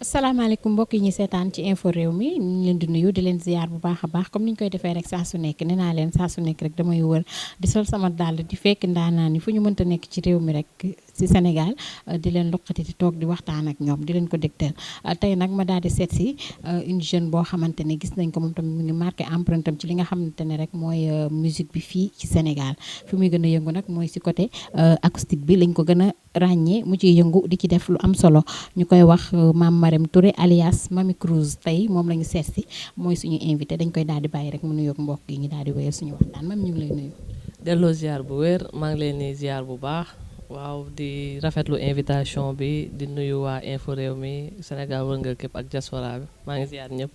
asalaamaaleykum mbokk yi ñu seetaan ci info réew mi ñu ngi leen di nuyu di leen ziar bu baax a baax comme ni ñu koy defee rek saa su nekk nee naa leen saa su nekk rek damay wër di sol sama dàll di fekk ndaanaan yi fu ñu mënta nekk ci réew mi rek ci Sénégal di leen loqati di toog di waxtaan ak ñoom di leen ko dégtal tey nag ma daal di seet si une jeune boo xamante ne gis nañ ko moom tamit mu ngi marqué empreinte am ci li nga xamante ne rek mooy musique bi fii ci Sénégal fi muy gën a yëngu nag mooy si côté acoustique bi lañ ko gën a ràññee mu ciy yëngu di ci def lu am solo ñu koy wax Mamy Touré alias Mamy Cruz tey moom la ñu seet si mooy suñu invité dañ koy daal di bàyyi rek mu nuyoog mbokk yi ñu daal di wéyal suñu waxtaan Mamy ñu ngi lay nuyu. delloo ziar bu wér maa ngi leen di ziar bu baax waaw di rafetlu invitation bi di nuyu waa info réew mi Sénégal wërngal képp ak diaspora bi maa ngi ziar ñëpp.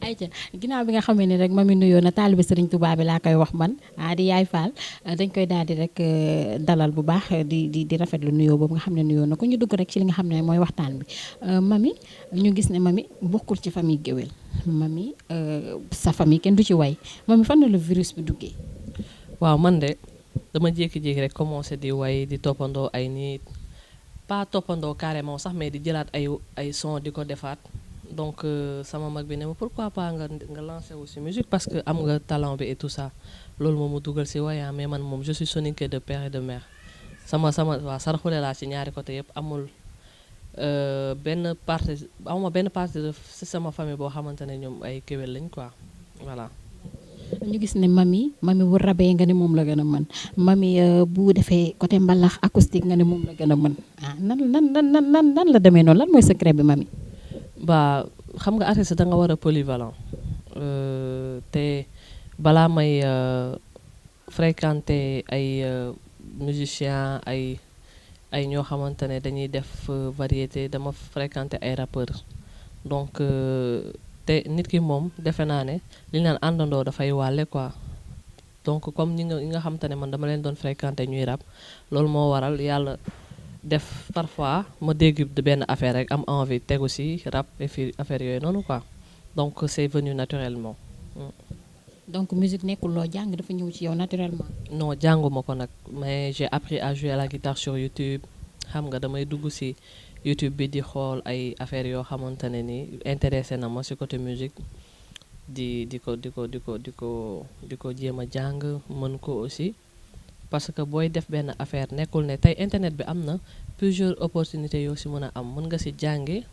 ayca ginnaaw bi nga xamee ne rek Mamy nuyoo na taalibe Sëriñ Tuubaa bi laa koy wax man di yaay Fall dañ koy daal di rek dalal bu baax di rafetlu nuyoo boobu nga xam ne nuyoo na ko ñu dugg rek ci li nga xam ne mooy waxtaan bi Mamy ñu gis ne Mamy bokkul ci famille géwél Mamy sa famille kenn du ci way Mamy fan la virus bi duggee. waaw man de dama jékki-jékki rek commencé di way di toppandoo ay nit pas toppandoo carrément sax mais di jëlaat ay son di ko defaat. donc sama mag bi ne ma pourquoi pas nga lancé wu si musique parce que am nga talent bi et tout ça loolu moom mu dugal si waya mais man moom je suis soninké de père et de mère sama waaw saraxule laa ci ñaari côté yëpp amul benn partie si sama famille boo xamante ne ñoom ay kéwél lañ quoi voilà. ñu gis ne Mamy bu rabee nga ne moom la gën a mën Mamy bu defee côté mbalax acoustique nga ne moom la gën a mën ah nan la demee noonu lan mooy secret bi Mamy. ba xam nga artiste da nga war a polyvalent te balaa may fréquenter ay musiciens ay ñoo xamante ne dañuy def variété dama fréquenter ay rappeurs donc te nit ki moom defe naa ne li ñu naan àndandoo dafay wàlle quoi donc comme ñi nga xamante ne man dama leen doon fréquenter ñuy rap loolu moo waral yàlla def parfois ma dégg benn affaire rek am envie tegu si rap et puis affaire yooyu noonu quoi donc c'est venu naturellement. donc musique nekkul loo jàng dafa ñëw ci yow naturellement. non jànguma ko nag mais j'ai appris à jouer à la guitare sur YouTube xam nga damay dugg si YouTube bi di xool ay affaires yoo xamante ne ni intéressé na ma si côté musique di ko jéem a jàng mën ko aussi. parce que booy def benn affaire nekkul ne tey internet bi am na plusieurs opportunités yoo si mën a am mën nga si jànge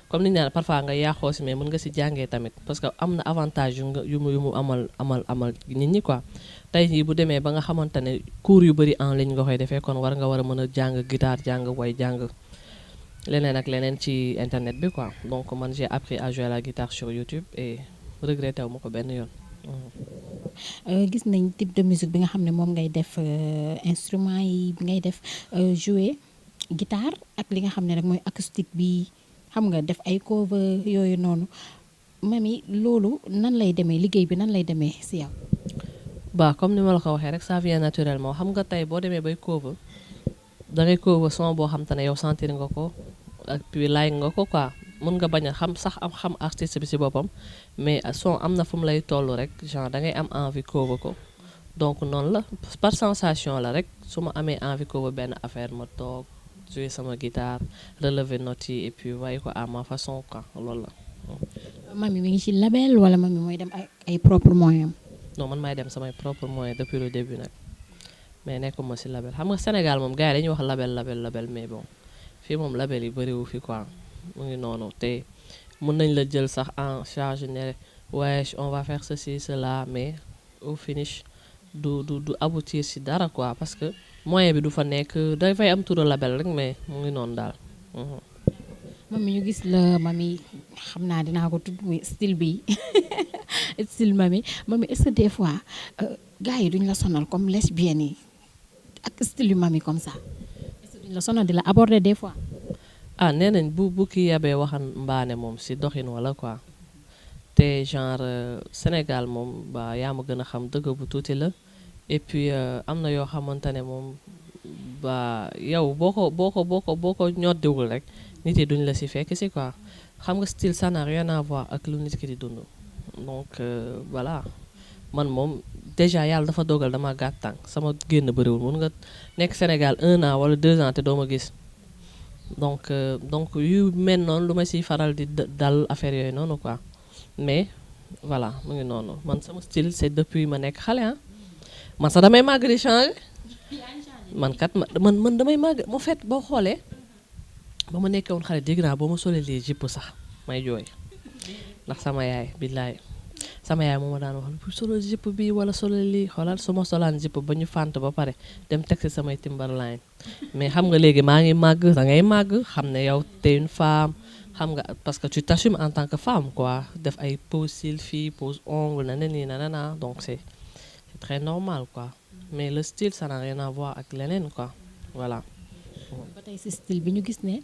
comme ni ñu naan parfois nga yàqoo si mais mën nga si jàngee tamit parce que am na avantage yu mu amal nit ñi quoi tey jii bu demee ba nga xamante ne cours yu bëri en ligne nga koy defee kon war nga war a mën a jàng guitare jàng way jàng leneen ak leneen ci internet bi quoi donc man j'ai appris à jouer la guitare sur YouTube et regretté wu ma ko benn yoon. gis nañ type de musique bi nga xam ne moom ngay def instrument yi bi ngay def jouer guitare ak li nga xam ne rek mooy acoustique bi xam nga def ay cover yooyu noonu Mamy loolu nan lay demee liggéey bi nan lay demee si yow. ba comme ni ma la ko waxee rek ça vient naturellement xam nga tey boo demee bay cover da ngay cover son boo xam te ne yow sentir nga ko ak puis like nga ko quoi. mën nga bañ a xam artiste bi ci boppam mais son am na fu mu lay toll rek genre da ngay am envie cover ko donc noonu la par sensation la rek su ma amee envie cover benn affaire ma toog jouer sama guitare relever notes yi et puis waaye ko à ma façon quoi loolu la. Mamy mi ngi ci label wala Mamy mooy dem ay propre moyen. non man maay dem samay propre moyen depuis le début nag mais nekkuma ci label xam nga Sénégal moom gars yi dañuy wax label mais bon fii moom label yi bëriwu fi quoi. mu ngi noonu te mën nañ la jël sax en charge ne ouais on va faire ceci cela mais au finish du aboutir ci dara quoi parce que moyen bi du fa nekk dafay am turu label rek mais mu ngi noonu daal. Mamy ñu gis la Mamy xam naa dinaa ko tudd muy style bi style Mamy est-ce que des fois gars yi duñ la sonal comme lesbiennes yi ak style yu Mamy comme ça est-ce que duñ la sonal di la aborder des fois. ah nee nañ bu kii yabee waxan mbaane moom si doxin wala quoi te genre Sénégal moom ba yaa ma gën a xam dëgg bu tuuti la et puis am na yoo xamante ne moom ba yow boo ko ñoddiwul rek nit yi duñ la si fekk si quoi xam nga style ça n'a rien à voir ak lu nit ki di dund donc voilà man moom déjà yàlla dafa dogal dama gàtt tànk sama génn bëriwul mun nga nekk Sénégal 1 an wala 2 ans te doo ma gis donc yu mel noonu lu ma siy faral di dal affaire yooyu noonu quoi mais voilà mu ngi noonu man sama style c'est depuis ma nekk xale ah man sax damay màgg di changer man kat man damay màgg mu fait boo xoolee ba ma nekkee woon xale dégg naa boo ma solee lii jipp sax may jooy ndax sama yaay billaay sama yaay moo ma daan wax bu solo jipp bi wala solo lii xoolal su ma solaan jipp ba ñu fànt ba pare dem teg si samay Timberline mais xam nga léegi maa ngi màgg da ngay màgg xam ne yow t'es une femme xam nga parce que tu t'assumes en tant que femme quoi def ay pose cils fii pose ongle nanana donc c'est très normal quoi mais le style ça n'a rien à voir ak leneen quoi voilà. ba tey si style bi ñu gis ne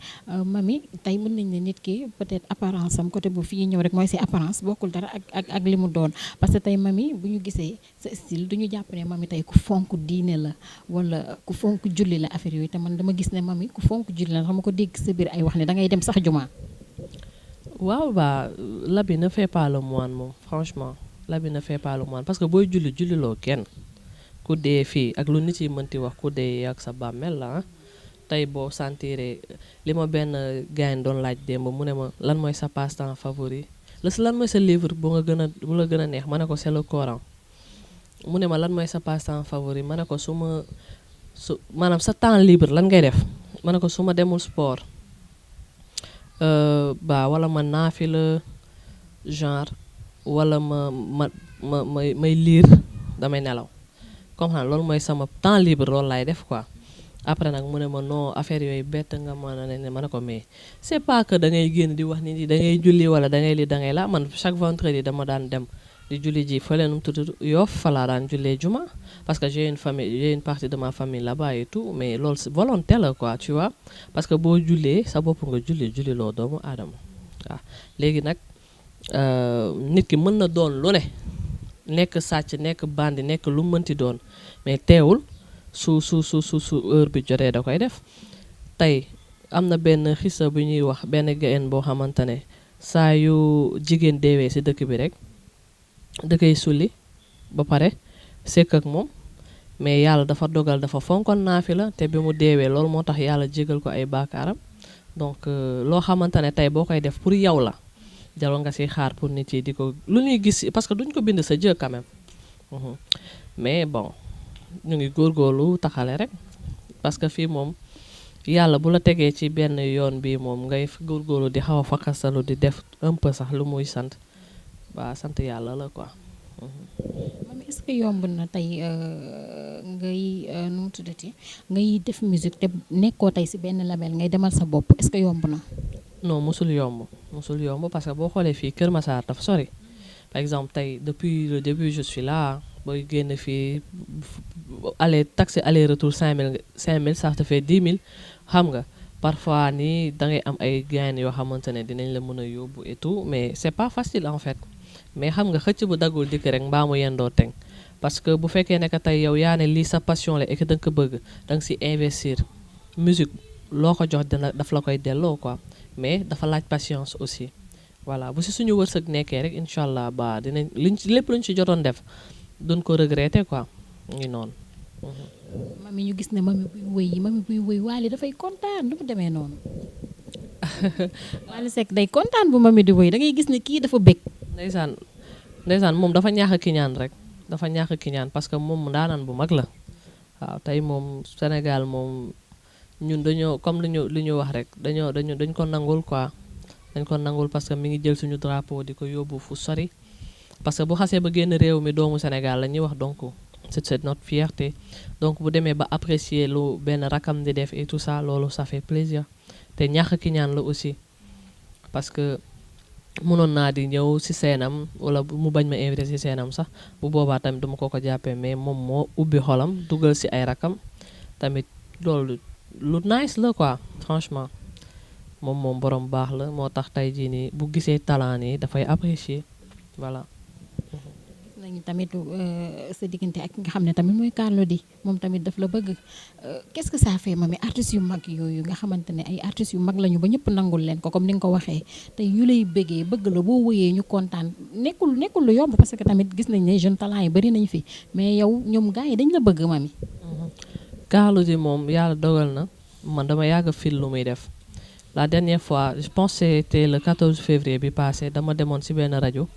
Mamy tey mën nañ ne nit ki peut-être apparence am côté bu fi ñëw rek mooy si apparence bokkul dara ak li mu doon parce que tey Mamy bu ñu gisee sa style du ñu jàpp ne Mamy tey ku fonk diine la wala ku fonk julli la affaire yooyu te man dama gis ne Mamy ku fonk julli la xam nga ko dégg sa biir ay wax ne da ngay dem sax jumaa. waaw ba l'habit ne fait pas le moine moom franchement l'habit ne fait pas le moine parce que booy julliloo kenn ku dee fii ak lu nit yi mënti wax ku dee ak sa bàmmeel la tey boo sentiree li ma benn gaañ doon laaj démb mu ne ma lan mooy sa passe-temps favori lan mooy sa livre bu la gën a neex ma ne ko c'est le Coran mu ne ma lan mooy sa passe-temps favori ma ne ko maanaam sa temps libre lan ngay def ma ne ko su ma demul sport wala ma naafi la genre wala may lire damay nelaw comme xam loolu mooy sama temps libre loolu laay def quoi après nag mu ne ma non affaire yooyu bett nga ma ne ko mais c'est pas que da ngay génn di wax nit ñi da ngay julli wala da ngay li da ngay la man chaque vendredi dama daan dem di julli ji fële nu mu tudd Yoff fa laa daan jullee juma parce que j'ai une partie de ma famille là-bas et tout mais loolu c'est volonté la quoi tu vois parce que boo jullee sa bopp nga julli loo doomu aadama waaw léegi nag nit ki mën na doon lu ne nekk sàcc nekk bandi nekk lu mënti doon mais teewul su heure bi jotee da koy def tey am na benn xisa bu ñuy wax benn gayen boo xamante ne saa yu jigéen deewee ci dëkk bi rek da koy sulli ba pare sekk ak moom mais yàlla dafa dogal dafa fonkoon naafila te bi mu deewee loolu moo tax yàlla jégal ko ay baakaaram donc loo xamante ne tey boo koy def pour yow la jarul nga ci xaar pour nit yi di ko lu ñuy gis parce que duñ ko bind sa jë quand même mais bon ñu ngi góorgóorlu taxale rek parce que fii moom yàlla bu la tegee ci benn yoon bi moom ngay góorgóorlu di xaw a fakkasalu di def un peu sax lu muy sant sant yàlla la quoi. Mamy est-ce que yomb na tey ngay nu mu tuddati ngay def musique te nekkoo tey ci benn label ngay demal sa bopp est-ce que yomb na. non mosul yomb parce que boo xoolee fii Kër Massar dafa sori par exemple tey depuis le début je suis là booy génn fii taxi aller retour 5000 ça te fait 10 000 xam nga parfois nii da ngay am ay gain yoo xamante ne dinañ la mën a yóbbu et tout mais c'est pas facile en fait mais xam nga xëcc bu daggul dikk rek mbaa mu yendoo teg parce que bu fekkee ne que tey yow yaa ne lii sa passion la et que da nga ko bëgg da nga si investir musique loo ko jox daf la koy delloo quoi mais dafa laaj patience aussi voilà bu si suñu wërsëg nekkee rek incha allah dinañ lépp luñ ci jotoon def duñ ko regretter quoi ngi noonu. Mamy ñu gis ne Mamy buy wëy Waly dafay kontaan du mu demee noonu. Waly Seck day kontaan bu Mamy di wëy da ngay gis ne kii dafa bëgg. ndeysaan moom dafa ñaax a kiñaan rek dafa ñaax a kiñaan parce que moom ndaanaan bu mag la waaw tey moom Sénégal moom ñun dañoo comme li ñu wax rek dañ ko nangul quoi dañ ko nangul parce que mi ngi jël suñu drapeau di ko yóbbu fu sori parce que bu xasee ba génn réew mi doomu Sénégal la ñuy wax donc c'est notre fierté donc bu demee ba apprécier lu benn rakam di def et tout ça loolu ça fait plaisir te ñaax a kiñaan la aussi parce que mënoon naa di ñëw ci seenam wala mu bañ ma invité ci seenam sax bu boobaa tamit dama ko jàppee mais moom moo ubbi xolam dugal ci ay rakam tamit loolu lu nice la quoi franchement moom borom baax la moo tax tey jii nii bu gisee talent yi dafay apprécier voilà. nañu tamit sa diggante ak nga xam ne tamit mooy Carlou D moom tamit daf la bëgg qu'est-ce que ça fait Mamy artistes yu mag yooyu nga xamante ne ay artistes yu mag lañu ba ñëpp nangul leen ko comme ni nga ko waxee tey ñu lay bëggee bëgg la boo wëyee ñu kontaan nekkul lu yomb parce que tamit gis nañ ne jeune talent yi bari nañ fi mais yow ñoom gars yi dañ la bëgg Mamy. Carlou D moom yàlla dogal na man dama yàgg fil lu muy def la dernière fois je pense c'était le 14 février bi passé dama demoon ci benn rajo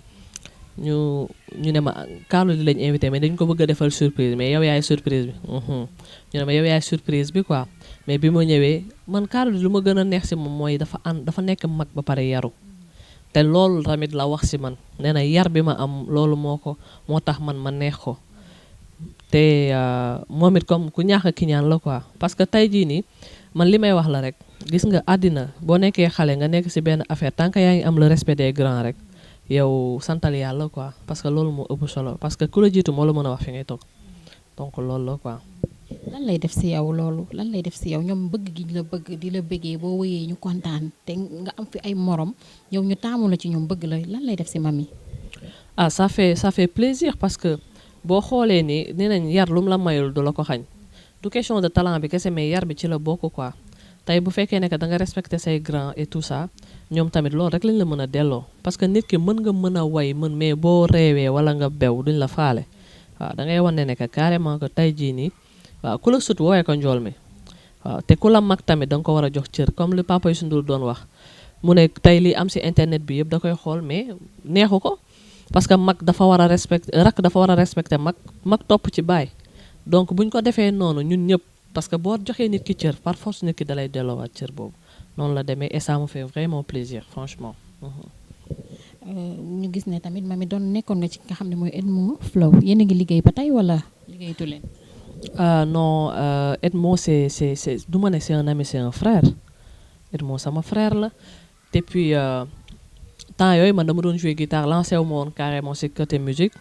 ñu ne ma Carlou D lañ invité mais dañ ko bëgg a defal surprise mais yow yaay surprise bi ñu ne ma yow yaay surprise bi quoi mais bi ma ñëwee man Carlou D lu ma gën a neex ci moom mooy dafa nekk mag ba pare yaru te loolu tamit la wax ci man nee na yar bi ma am loolu moo tax man ma neex ko te moom it comme ku ñaax a kiñaan la quoi parce que tey jii nii man li may wax la rek gis nga àddina boo nekkee xale nga nekk ci benn affaire tant que yaa ngi am le respect des grands rek yow santal yàlla quoi parce que loolu moo ëpp solo parce que ku la jiitu moo la mën a wax fi ngay toog donc loolu la quoi. lan lay def ci yow loolu lan lay def ci yow ñoom bëgg gi la bëgg di la bëggee boo wëyee ñu kontaan te nga am fi ay morom yow ñu taamu la ci ñoom bëgg la lan lay def ci Mamy. ah ça fait plaisir parce que boo xoolee ni nee nañ yar lu mu la mayul du la ko xañ du question de talent bi kese mais yar bi ci la bokk quoi tey bu fekkee ne que da nga respecter say grands et tout ça ñoom tamit loolu rek lañ la mën a delloo parce que nit ki mën a way mais boo reewee wala nga bew duñ la faale waaw da ngay wane ne que carrément que tey jii nii waaw ku la sut woowee ko njool mi waaw te ku la mag tamit da nga ko war a jox cër comme li papa Youssou Ndour doon wax mu ne tey li am ci internet bi yëpp da koy xool mais neexu ko parce que mag dafa war a respecter rak dafa war a respecter mag topp ci baay donc buñ ko defee noonu ñun ñëpp parce que boo joxee nit ki cër par force nit ki dalay delloowaat cër boobu noonu la demee et ça me fait vraiment plaisir franchement. ñu gis ne tamit Mamy doon nekkoon nga ci nga xam ne mooy Edmo Flow yéen a ngi liggéey ba tey wala liggéeyatu leen. non Edmo c'est du ma ne c'est un ami c'est un frère Edmo sama frère la et puis temps yooyu man dama doon jouer guitare lancé wu ma woon carrément ci côté musique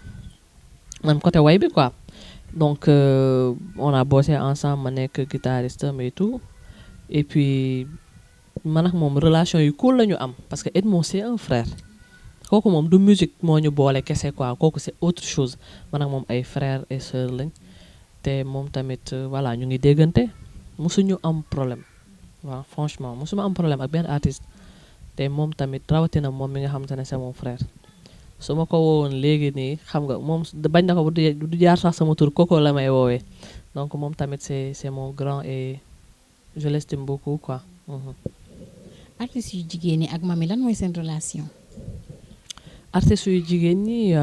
man côté way bi quoi donc on a bossé ensemble ma nekk guitariste et tout et puis man ak moom relation yu cool la ñu am parce que Edmo c'est un frère kooku moom du musique moo ñu boole kese quoi kooku c'est autre chose man ak moom ay frères et sœurs lañ te moom tamit voilà ñu ngi déggante musuñu am problème waaw franchement musuma am problème ak benn artiste te moom tamit rawatina moom mi nga xamante ne c'est mon frère su ma ko woowoon léegi nii xam nga moom bañ na ko du jaar sax sama tur koko la may woowee donc moom tamit c'est mon grand et je l'estime beaucoup quoi. artistes yu jigéen ñi ak Mamy lan mooy seen relation. artistes yu jigéen ñi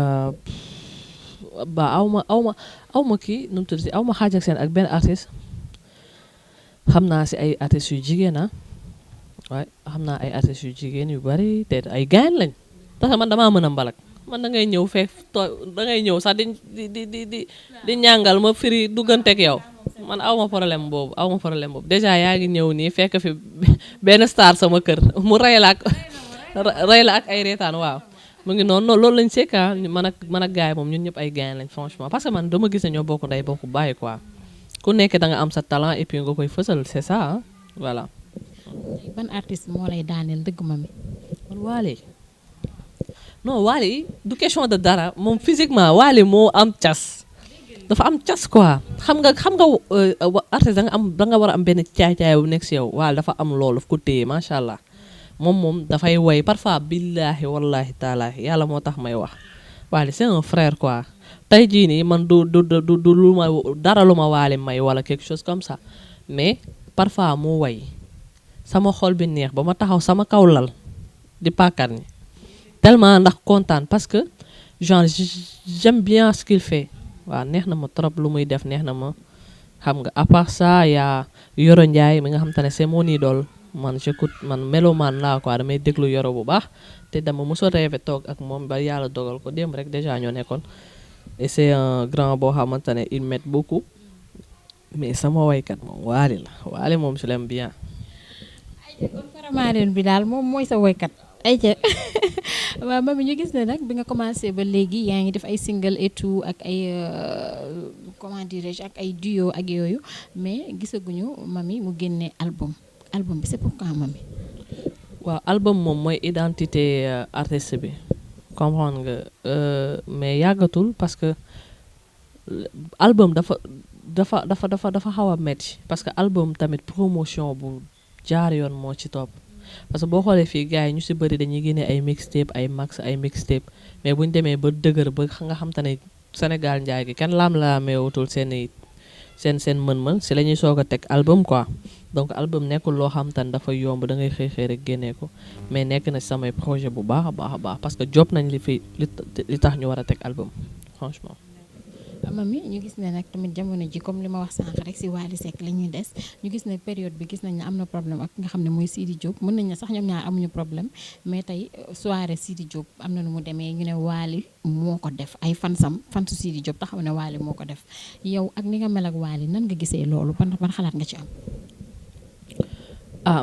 ba aw ma kii nu mu tudd si aw ma xaaj ak seen ak benn artiste xam naa si ay artistes yu jigéen waaye xam naa ay artistes yu jigéen yu bari te ay gaañ lañ parce que man damaa mën a mbalak man da ngay ñëw fekk da ngay ñëw sax di ñàngal ma firi dugganteeg yow man aw ma problème boobu déjà yaa ngi ñëw nii fekk fi benn star sama kër mu rey la ak ay reetaan waaw mu ngi noonu loolu lañ sekka man ak gars yi moom ñun ñëpp ay gaañ lañ franchement parce que man dama gis ne ñoo bokk ndey bokk bàyyi quoi ku nekk da nga am sa talent et puis nga koy fësal c'est ça voilà. ban artiste moo lay daaneel dëgg Mamy. man Waly non Waly du question de dara moom physiquement Waly moo am cas dafa am cas quoi xam nga artiste da nga war a am benn caay-caay bu nekk si yow Waly dafa am loolu daf ko téye macha allah moom dafay woy parfois billaahi wallahi taalaahi yàlla moo tax may wax Waly c'est un frère quoi tey jii nii man du lu ma dara lu ma Waly may wala quelque chose comme ça mais parfois mu woy sama xol bi neex ba ma taxaw sama kaw lal di pàkkar ni tellement ndax kontaan parce que genre j'aime bien ce qu'il fait waaw neex na ma trop lu muy def neex na ma xam nga à part ça yaa Yoro Ndiaye mi nga xam te ne c'est mon idole man j'écoute man mélomane laa quoi damay déglu Yoro bu baax te dama mos a rêvé toog ak moom ba yàlla dogal ko démb rek déjà ñoo nekkoon et c'est un grand boo xamante ne il m'aide beaucoup mais sama waykat moom Waly la Waly moom je l'aime bien. kon Faramareen bi daal moom mooy sa woykat ayca waaw Mamy ñu gis ne nag bi nga commencé ba léegi yaa ngi def ay single et tout ak ay comment dirais-je ak ay duo ak yooyu mais gisaguñu Mamy mu génne album bi c'est pourquoi Mamy. waaw album moom mooy identité artiste bi comprendre nga mais yàggatul parce que album dafa xaw a metti parce que album tamit promotion bu jaar yoon moo ci topp parce que boo xoolee fii gars yi ñu si bëri dañuy génne ay mixtape ay max ay mixtape mais bu ñu demee ba dëgër ba nga xam te ne Sénégal njaay gi kenn laam-laamee wutul seen mën-mën si la ñuy soog a teg album quoi donc album nekkul loo xam te ne dafa yomb da ngay xëy rek génnee ko mais nekk na samay projet bu baax a baax a baax parce que job nañ li tax ñu war a teg album franchement. Mamy ñu gis ne nag tamit jamono ji comme li ma wax sànq rek si Waly Seck la ñuy des ñu gis ne période bi gis nañ ne am na problème ak nga xam ne mooy Sidi Diop mën nañ ne sax ñoom ñaar amuñu problème mais tey soirée Sidi Diop am na nu mu demee ñu ne Waly moo ko def ay fansu Sidi Diop taxaw ne Waly moo ko def yow ak ni nga mel ak Waly nan nga gisee loolu ban xalaat nga ci am.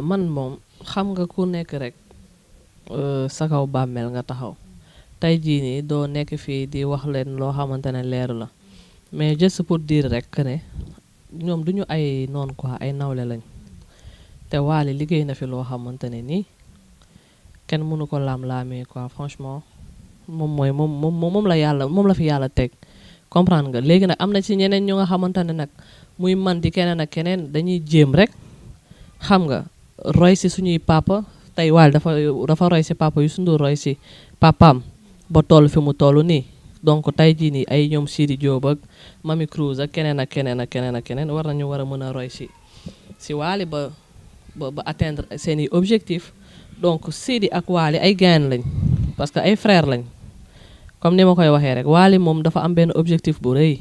Man moom xam nga ku nekk rek sa kaw bàmmeel nga taxaw tey jii nii doo nekk fii di wax leen loo xamante ne leeru la. mais juste pour dire rek que ne ñoom duñu ay noonu quoi ay nawle lañ te Waly liggéey na fi loo xamante ne nii kenn mënu ko laam-laamee quoi franchement moom la fi yàlla teg comprendre nga léegi nag am na ci ñeneen ñu nga xamante ne nag muy man di keneen ak keneen dañuy jéem rek xam nga roy si suñuy papa tey Waly dafa roy si papa yu sundu roy si papaam ba toll fi mu toll nii donc tey jii nii ay ñoom Sidi Diop ak Mamy Cruz ak keneen ak keneen war nañu war a mën a roy si Waly ba atteindre seeni objectif donc Sidi ak Waly ay gain lañ parce que ay frère lañ comme ni ma koy waxee rek Waly moom dafa am benn objectif bu rëy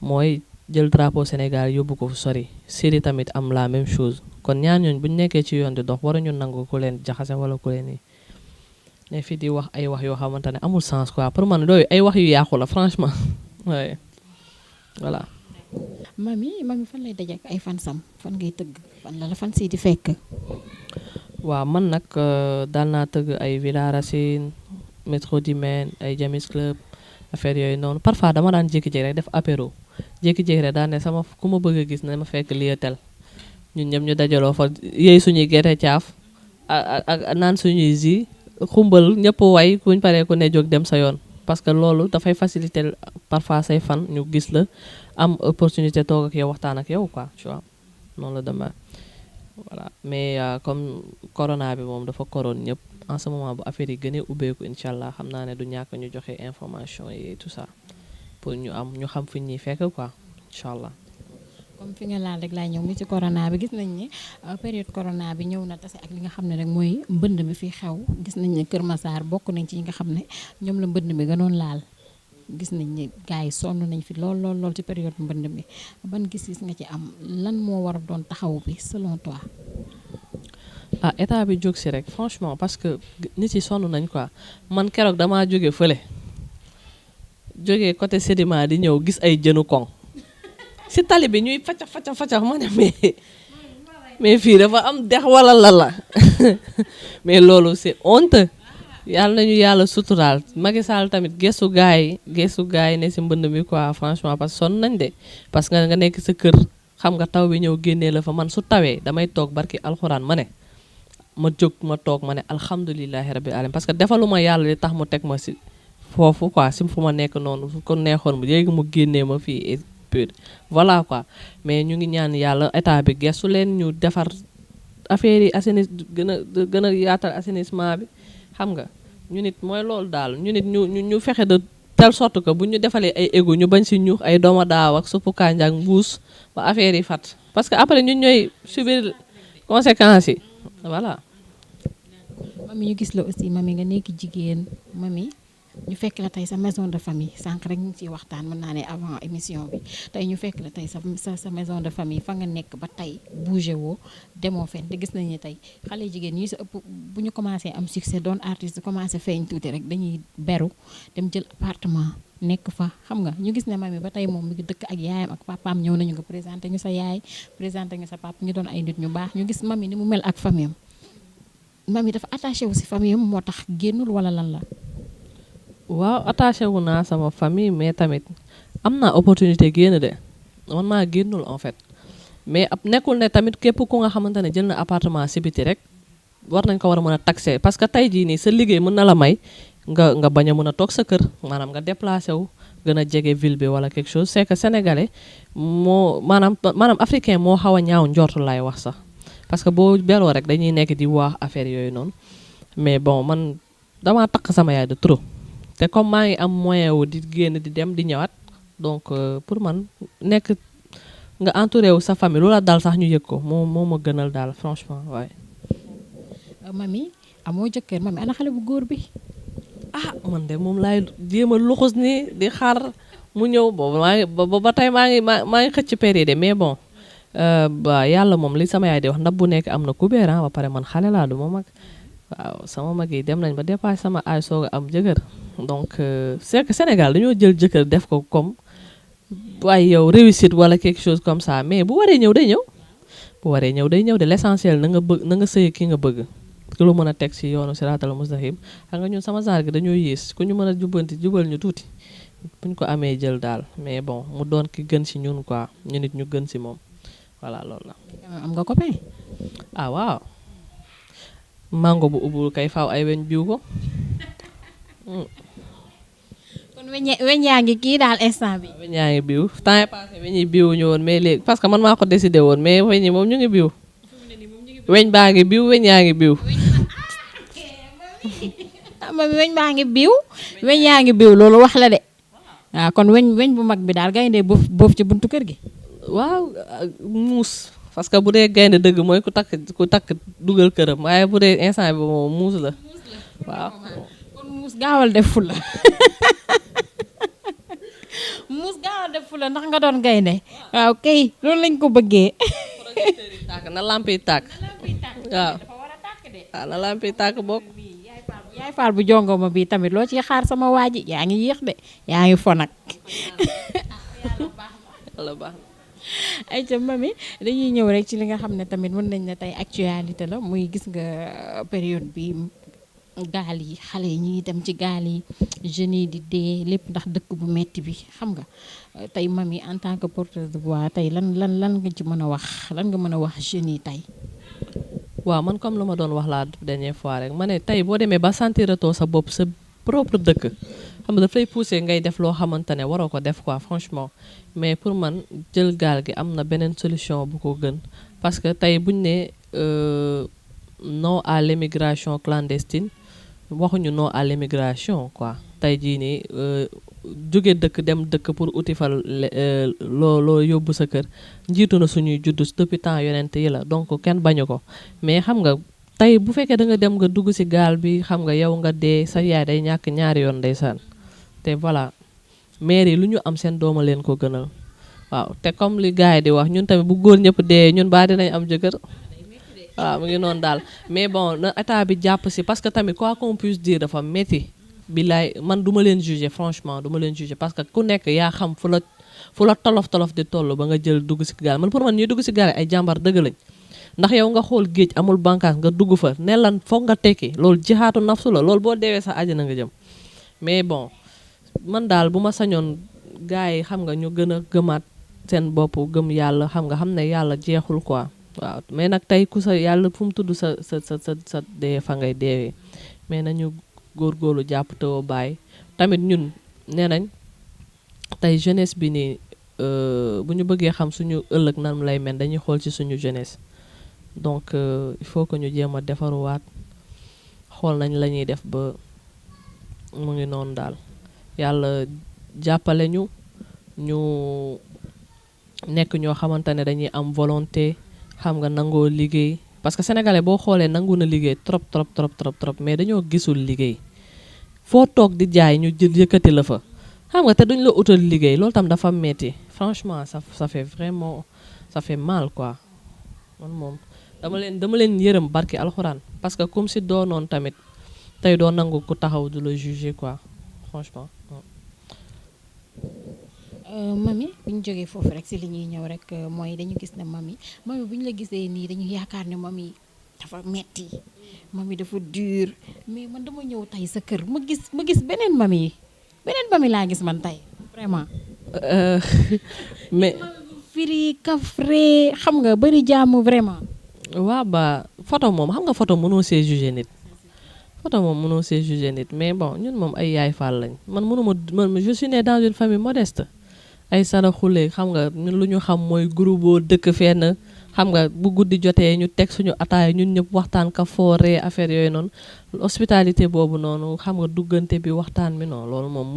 mooy jël drapeau Sénégal yóbbu ko fu sori Sidi tamit am la même chose kon ñaar ñooñ bu ñu nekkee ci yoon di dox waruñu nangu ku leen jaxase wala ku leen nii ne fii di wax ay wax yoo xamante ne amul sens quoi pour man dooyu ay wax yu yàqu la franchement ouais voilà. Mamy fan lay daje ak ay fansam fan ngay tëgg fan la fan si di fekk. waaw man nag daal naa tëgg ay Villa Racine métro Dimène ay Jamis Club affaire yooyu noonu parfois dama daan jékki-jékki rek def apéro jékki-jékki rek daan ne sama ku ma bëgg a gis na ma fekk lieu-tel ñun ñëpp ñu dajaloo fa yéey suñuy gerte caaf ak naan suñuy zi xumbal ñëpp way buñ paree ku ne jóg dem sa yoon parce que loolu dafay faciliter parfois say fan ñu gis la am opportunité toog ak yow waxtaan ak yow quoi tu vois noonu la demee voilà mais comme corona bi moom dafa koroon ñëpp en ce moment bu affaire yi gënee ubbeeku incha allah xam naa ne du ñàkk ñu joxe information yi tout ça pour ñu xam fi ñuy fekk quoi incha allah. comme fi nga laal rek laay ñëw mi ci corona bi gis nañ ne période corona bi ñëw na tase ak li nga xam ne rek mooy mbënd mi fi xew gis nañ ne Kër Massar bokk nañ ci ñi nga xam ne ñoom la mbënd mi gënoon laal gis nañ ne gars yi sonn nañ fi lool ci période mbënd mi ban gis-gis nga ci am lan moo war a doon taxaw bi selon toi. État bi jóg si rek franchement parce que nit yi sonn nañ quoi man keroog damaa jóge fële jógee côté Sédiment di ñëw gis ay jënu koŋ si tali bi ñuy faccax ma ne mais fii dafa am dex wala la mais loolu c'est honte yàlla nañu yàlla suturaal Macky Sall tamit gestu gaay yi ne si mbënd mi quoi franchement parce que sonn nañ de parce que nga nekk sa kër xam nga taw bi ñëw génnee la fa man su tawee damay toog barki alxuraan ma ne ma jóg ma toog ma ne alhamdulilahi rabbil alamin parce que defaluma yàlla li tax mu teg ma si foofu quoi si fu ma nekk noonu su ko neexoon mu léegi mu génnee ma fii voilà quoi mais ñu ngi ñaan yàlla état bi gestu leen ñu defar affaire yi gën a yaatal assainissement bi xam nga ñu nit mooy loolu daal ñu nit ñu fexe de telle sorte que bu ñu defalee ay égout ñu bañ si ñuux ay dooma daaw ak suppu kànja ak mbuus ba affaire yi fat parce que après ñun ñooy subir conséquences yi voilà. Mamy ñu gis la aussi Mamy nga nekk jigéen Mamy ñu fekk la tey sa maison de famille sànq rek ñu ngi ciy waxtaan mën naa ne avant émission bi tey ñu fekk la tey sa maison de famille fa nga nekk ba tey bougé woo demoo fenn te gis nañu ne tey xale jigéen ñi sa ëpp bu ñu commencé am succès doon artiste commencé feeñ tuuti rek dañuy beru dem jël appartement nekk fa xam nga ñu gis ne Mamy ba tey moom mi ngi dëkk ak yaayam ak papaam ñëw nañu nga présenté ñu sa yaay présenté ñu sa papa ñu doon ay nit ñu baax ñu gis Mamy ni mu mel ak famille am Mamy dafa attaché wu si famille am moo tax génnul wala lan la. waaw attaché wu naa sama famille mais tamit am naa opportunité génn de man maa génnul en fait mais ab nekkul ne tamit képp ku nga xamante ne jël na appartement si biti rek war nañ ko war a mën a taxé parce que tey jii nii sa liggéey mën na la may nga bañ a mën a toog sa kër maanaam nga déplacé wu gën a jege ville bi wala quelque chose c'est que sénégalais moo maanaam africain moo xaw a ñaaw njortu laay wax sax parce que boo beloo rek dañuy nekk di wax affaire yooyu noonu mais bon man damaa takk sama yaay de trop te comme maa ngi am moyen wu di génn di dem di ñëwaat donc pour man nekk nga entouré wu sa famille loola daal sax ñu yëg ko moo ma gënal daal franchement waaye. Mamy amoo jëkkër Mamy ana xale bu góor bi. Man de moom laay jéem a luxus ni di xaar mu ñëw boobu ba tey maa ngi xëcc période mais bon ba yàlla moom li sama yaay di wax ndab bu nekk am na kubéer ba pare man xale laa du ma mag waaw sama mag yi dem nañ ba dépassé sama ay soog a am jëkkër donc c'est que Sénégal dañoo jël jëkkër def ko comme waaye yow réussite wala quelque chose comme ça mais bu waree ñëw day ñëw bu waree ñëw day ñëw de l'essentiel na nga sëy ki nga bëgg ku lu mën a teg ci yoonu siraatal mustaqim xam nga ñun sama genre gi dañoo yées ku ñu mën a jubal ñu tuuti buñ ko amee jël daal mais bon mu doon ki gën ci ñun quoi ñu nit ñu gën ci moom voilà loolu la. am nga copain. Waaw mango bu ubbul kay faaw ay weñ biw ko. kon weñ yaa ngi kii daal instant bi. weñ yaa ngi biw temps yi passé weñ yi biw ñu woon mais léegi parce que man maa ko décidé woon mais weñ yi moom ñu ngi biw. weñ baa ngi biw weñ yaa ngi biw. Mamy weñ baa ngi biw weñ yaa ngi biw loolu wax la de waaw kon weñ bu mag bi daal gaynde boof ci buntu kër gi. waaw muus parce que bu dee gaynde dëgg mooy ku takk dugal këram waaye bu dee instant bi moom muus la waaw. kon muus gaawal def fu la muus gaawal def fu la ndax nga doon gaynde waaw kay loolu lañ ko bëggee. na lamp yi tàkk waaw na lamp yi tàkk bokk. yaay faal bu jongoma bi tamit loo ci xaar sama waa ji yaa ngi yéex de yaa ngi fo nag. yàlla baax na. ayca Mamy dañuy ñëw rek ci li nga xam ne tamit mën nañ ne tey actualité la muy gis nga période bi gaal yi xale yi ñuy dem ci gaal yi jeunes yi di dee lépp ndax dëkk bu metti bi xam nga tey Mamy en tant que porteuse de voix tey lan nga ci mën a wax lan nga mën a wax jeunes yi tey. waaw man comme lu ma doon wax la dernière fois rek ma ne tey boo demee ba sentiratoo sa bopp sa propre dëkk xam nga daf lay pousser ngay def loo xamante ne waroo ko def quoi franchement mais pour man jël gaal gi am na beneen solution bu ko gën parce que tey buñ ne non à l'immigration clandestine waxuñu non à l'immigration quoi tey jii nii jóge dëkk dem dëkk pour uti fa loo yóbbu sa kër njiitu na suñuy juddu depuis temps yonent yi la donc kenn bañu ko mais xam nga tey bu fekkee da nga dem nga dugg ci gaal bi xam nga yow nga dee sa yaay day ñàkk ñaari yoon ndeysaan te voilà maire yi lu ñu am seen dooma leen ko gënal waaw te comme li gars yi di wax ñun tamit bu góor ñëpp dee ñun baa dinañ am jëkkër waaw mu ngi noonu daal mais bon na état bi jàpp ci parce que tamit quoi qu'on puisse dire dafa métti billaay man duma leen juger franchement duma leen juger parce que ku nekk yaa xam fu la tolof di toll ba nga jël dugg ci gaal man pour man ñuy dugg ci gaal ay jàmbar dëgg lañ ndax yow nga xool géej amul bànqaas nga dugg fa ne lan foog nga tekki loolu jihaatu nafsu la loolu boo deewee sax àjjana nga jëm mais bon man daal bu ma sañoon gars yi xam nga ñu gën a gëmaat seen bopp gëm yàlla xam ne yàlla jeexul quoi waaw mais nag tey ku sa yàlla fu mu tudd sa dee fa ngay deewee mais nañu góorgóorlu jàpp tawoo bàyyi tamit ñun nee nañ tey jeunesse bi nii bu ñu bëggee xam suñu ëllëg nan lay mel dañuy xool ci suñu jeunesse donc il faut que ñu jéem a defaruwaat xool nañ la ñuy def ba mu ngi noonu daal yàlla jàppale ñu nekk ñoo xamante ne dañuy am volonté xam nga nangoo liggéey parce que sénégalais boo xoolee nangu na liggéey trop mais dañoo gisul liggéey foo toog di jaay ñu jël yëkkati la fa xam nga te duñ la utal liggéey loolu tam dafa metti franchement ça fait vraiment ça fait mal quoi man moom dama leen yërëm barki alxuraan parce que comme si doonoon tamit tey doo nangu ku taxaw du la juger quoi franchement. Mamy bu ñu jógee foofu rek si li ñuy ñëw rek mooy dañu gis ne Mamy bu ñu la gisee nii dañu yaakaar ne Mamy dafa metti Mamy dafa dur mais man dama ñëw tey sa kër ma gis beneen Mamy laa gis man tey vraiment. mais firi kafre xam nga bari jàmm vraiment. waaw ba photo moom xam nga photo mënoo see juger nit photo moom mënoo see juger nit mais bon ñun moom ay yaay faal lañ man je suis né dans une famille modeste ay saraxule xam nga ñun lu ñu xam mooy groupe boo dëkk fenn xam nga bu guddi jotee ñu teg suñu ataaya ñun ñëpp waxtaan ka fooree affaire yooyu noonu hospitalité boobu noonu xam nga duggante bi waxtaan bi noonu loolu moom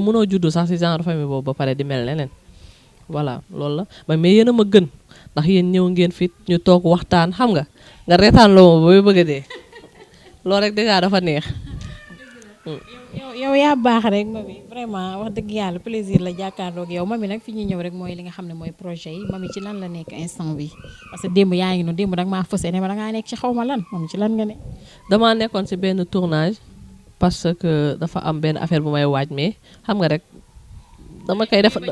mënoo juddu sax ci genre famille boobu ba pare di mel neneen voilà loolu la mais yéen a ma gën ndax yéen ñëw ngeen fit ñu toog waxtaan xam nga reetaan loo ma ba bëgg a dee loolu rek dëgg dafa neex. yow yaa baax rek Mamy vraiment wax dëgg yàlla plaisir la jàkkaarloog yow Mamy nag fi ñuy ñëw rek mooy li nga xam ne mooy projet yi Mamy ci lan la nekk instant bi parce que démb yaa ngi noonu démb nag maa fësee ne ma dangaa nekk ci xaw ma lan moom ci lan nga ne. damaa nekkoon ci benn tournage parce que dafa am benn affaire bu may waaj mais xam nga rek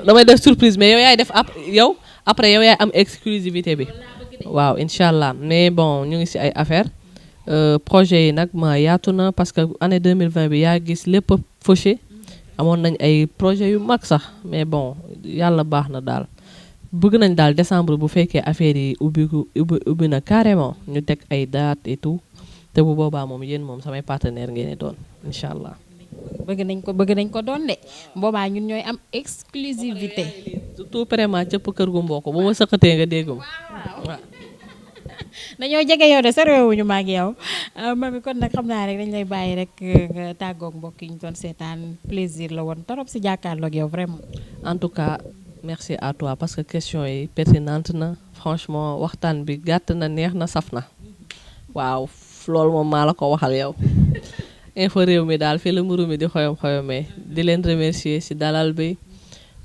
damay def surprise mais yow yaay def après yow yaay am exclusivité bi waaw incha allah mais bon ñu ngi ci ay affaire projet yi nag ma yaatu na parce que année 2020 bi yaa gis lépp fauché amoon nañ ay projet yu mag sax mais bon yàlla baax na daal bëgg nañ daal décembre bu fekkee affaire yi ubbi na carrément ñu teg ay date et tout te bu boobaa moom yéen moom samay partenaire ngeen di doon incha allah. bëgg nañ ko doon de boobaa ñun ñooy am exclusivité. surtout vraiment cëpp kër gu mbokk bu ma sëqatee nga dégg ma waaw. dañoo jege yow de sa réewuñu ma ak yow Mamy kon nag xam naa rek dañ lay bàyyi rek nga tàggoog mbokk yi ñu doon seetaan plaisir la woon torop si jàkkaarloog yow vraiment. en tout cas merci à toi parce que question yi pertinente na franchement waxtaan bi gàtt na neex na saf na waaw loolu moom maa la ko waxal yow. info réew mi daal fii la mburu mi di xoyom-xoyomee di leen remercier ci dalal bi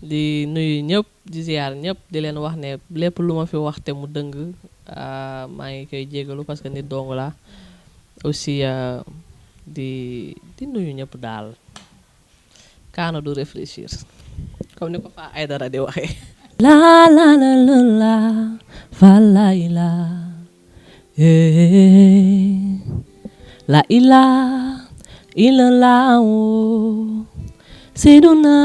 di nuyu ñëpp di ziar ñëpp di leen wax ne lépp lu ma fi wax te mu dëng maa ngi koy jégalu parce que nit dong la aussi di nuyu ñëpp daal kaana du réfléchir comme ni ko fa ay dara di waxee la la la la la fa la ila la ila illallah Sayyiduna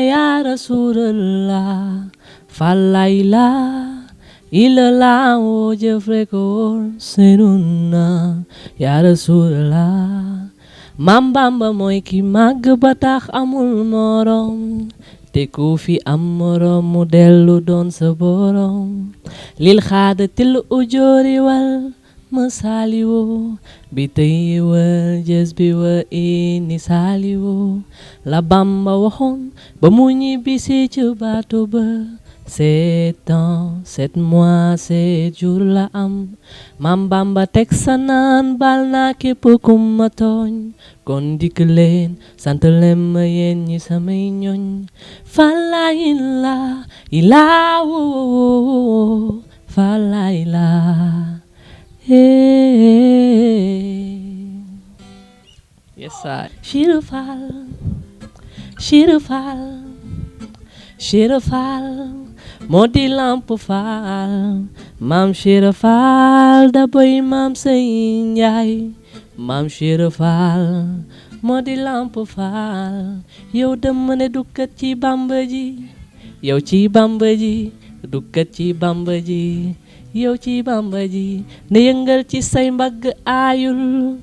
ya Rasulullah Fala ilaha illallah jëfrekor Sayyiduna ya Rasulullah Mam Bamba mooy ki màgg ba tax amul morom te ku fi am morom mu dellu doon sa borom lil xaadatil ujoori wal masaliwo bitay wal jës bi wa ini saliwo la Bamba waxoon ba mu ñibbisi ci bato ba 7 ans 7 mois 7 jours la am Mam Bamba teg sa naan bal naa képp ku ma tooñ kon dikk leen sant leen ma yéen ñi samay ñoñ fala ila ila wo fala ila yes sir Chirou Fall moo di lamp Fall Maam Chirou Fall da boy Maam Sey Njaay Maam Chirou Fall moo di lamp Fall yow dem ne dukkat ci Bamba ji yow ci Bamba ji dukkat ci Bamba ji yow ci Bamba ji ne yëngal ci say mbagg aayul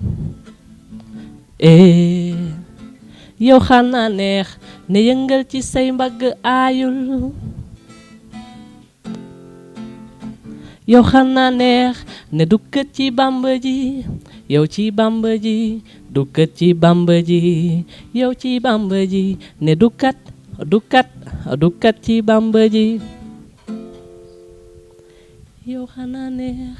yow xanaa neex ne yëngal ci say mbagg aayul yow xanaa neex ne dukkat ci Bamba ji yow ci Bamba ji dukkat ci Bamba ji yow ci Bamba ji ne dukkat ci Bamba ji yow xanaa neex